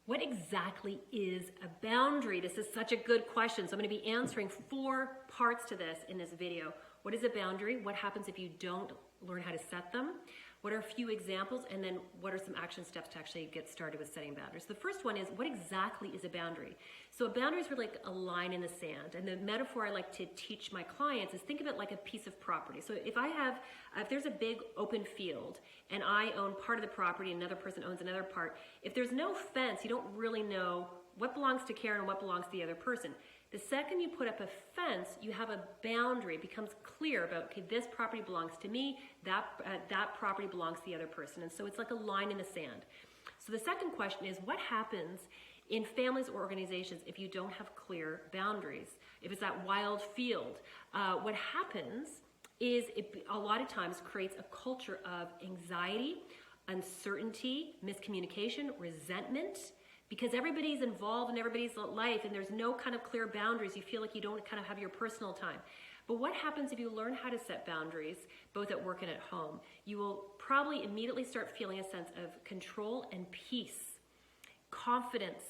What exactly is a boundary? This is such a good question. So I'm going to be answering 4 parts to this in this video. What is a boundary? What happens if you don't learn how to set them? What are a few examples? And then what are some action steps to actually get started with setting boundaries? The first one is, what exactly is a boundary? So a boundary is really like a line in the sand. And the metaphor I like to teach my clients is, think of it like a piece of property. So if there's a big open field and I own part of the property and another person owns another part, if there's no fence, you don't really know what belongs to Karen and what belongs to the other person. The second you put up a fence, you have a boundary. It becomes clear about, okay, this property belongs to me, that property belongs to the other person. And so it's like a line in the sand. So the second question is, what happens in families or organizations if you don't have clear boundaries? If it's that wild field, what happens is it a lot of times creates a culture of anxiety, uncertainty, miscommunication, resentment, because everybody's involved in everybody's life and there's no kind of clear boundaries. You feel like you don't kind of have your personal time. But what happens if you learn how to set boundaries, both at work and at home? You will probably immediately start feeling a sense of control and peace, confidence,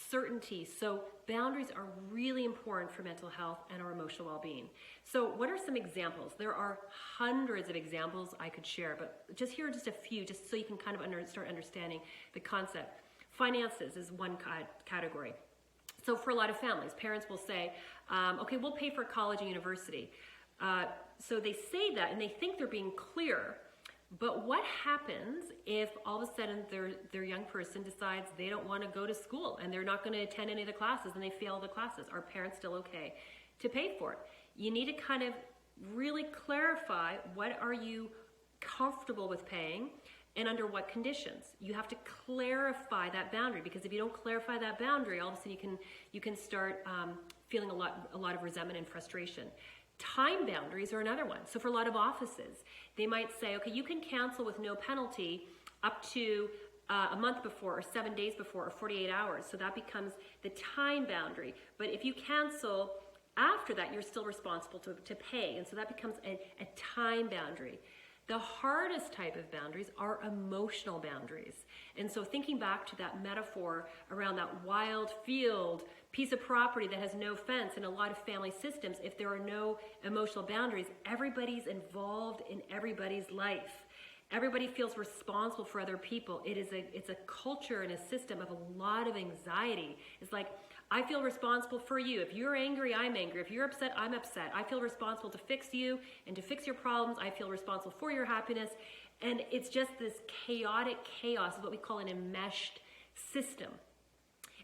certainty. So boundaries are really important for mental health and our emotional well-being. So what are some examples? There are hundreds of examples I could share, but here are just a few, just so you can kind of start understanding the concept. Finances is one category. So for a lot of families, parents will say, okay, we'll pay for college and university. So they say that and they think they're being clear, but what happens if all of a sudden their young person decides they don't want to go to school and they're not going to attend any of the classes and they fail the classes? Are parents still okay to pay for it? You need to kind of really clarify, what are you comfortable with paying? And under what conditions? You have to clarify that boundary, because if you don't clarify that boundary, all of a sudden you can start feeling a lot of resentment and frustration. Time boundaries are another one. So for a lot of offices, they might say, okay, you can cancel with no penalty up to a month before, or 7 days before, or 48 hours. So that becomes the time boundary. But if you cancel after that, you're still responsible to pay. And so that becomes a time boundary. The hardest type of boundaries are emotional boundaries. And so thinking back to that metaphor around that wild field, piece of property that has no fence, in a lot of family systems, if there are no emotional boundaries, everybody's involved in everybody's life. Everybody feels responsible for other people. It's a culture and a system of a lot of anxiety. It's like, I feel responsible for you. If you're angry, I'm angry. If you're upset, I'm upset. I feel responsible to fix you and to fix your problems. I feel responsible for your happiness. And it's just this chaotic chaos of what we call an enmeshed system.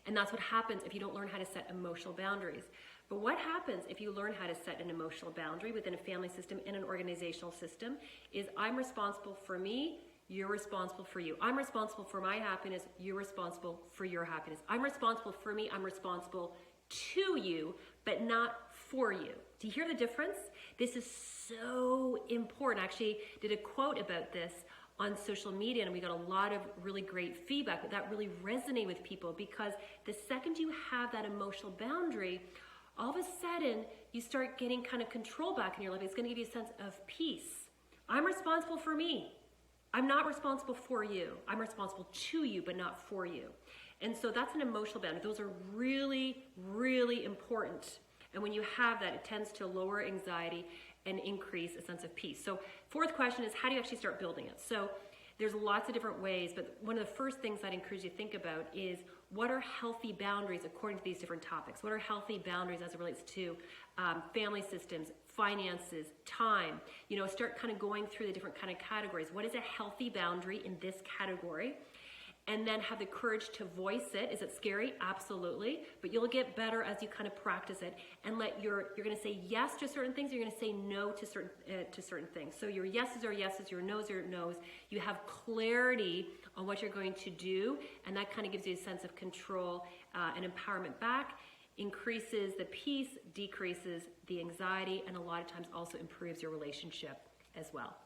And that's what happens if you don't learn how to set emotional boundaries. But what happens if you learn how to set an emotional boundary within a family system and an organizational system is, I'm responsible for me, you're responsible for you. I'm responsible for my happiness, you're responsible for your happiness. I'm responsible for me, I'm responsible to you, but not for you. Do you hear the difference? This is so important. I actually did a quote about this on social media and we got a lot of really great feedback, but that really resonated with people, because the second you have that emotional boundary, all of a sudden you start getting kind of control back in your life. It's going to give you a sense of peace. I'm responsible for me. I'm not responsible for you. I'm responsible to you, but not for you. And so that's an emotional boundary. Those are really, really important. And when you have that, it tends to lower anxiety and increase a sense of peace. So fourth question is, how do you actually start building it? So there's lots of different ways, but one of the first things I'd encourage you to think about is, what are healthy boundaries according to these different topics? What are healthy boundaries as it relates to family systems, finances, time? You know, start kind of going through the different kind of categories. What is a healthy boundary in this category? And then have the courage to voice it. Is it scary? Absolutely. But you'll get better as you kind of practice it. And you're going to say yes to certain things. You're going to say no to certain things. So your yeses are yeses, your noes are noes. You have clarity on what you're going to do, and that kind of gives you a sense of control and empowerment back. Increases the peace, decreases the anxiety, and a lot of times also improves your relationship as well.